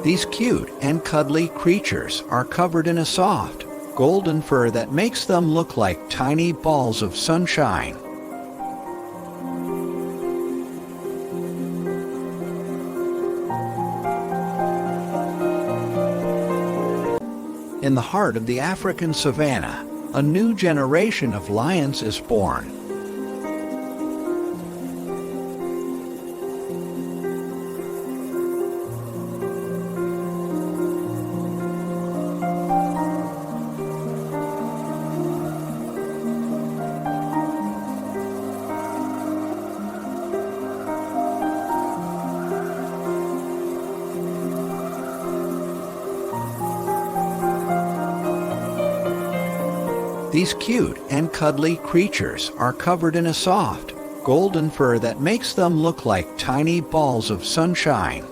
These cute and cuddly creatures are covered in a soft, golden fur that makes them look like tiny balls of sunshine. In the heart of the African savanna, a new generation of lions is born. These cute and cuddly creatures are covered in a soft, golden fur that makes them look like tiny balls of sunshine.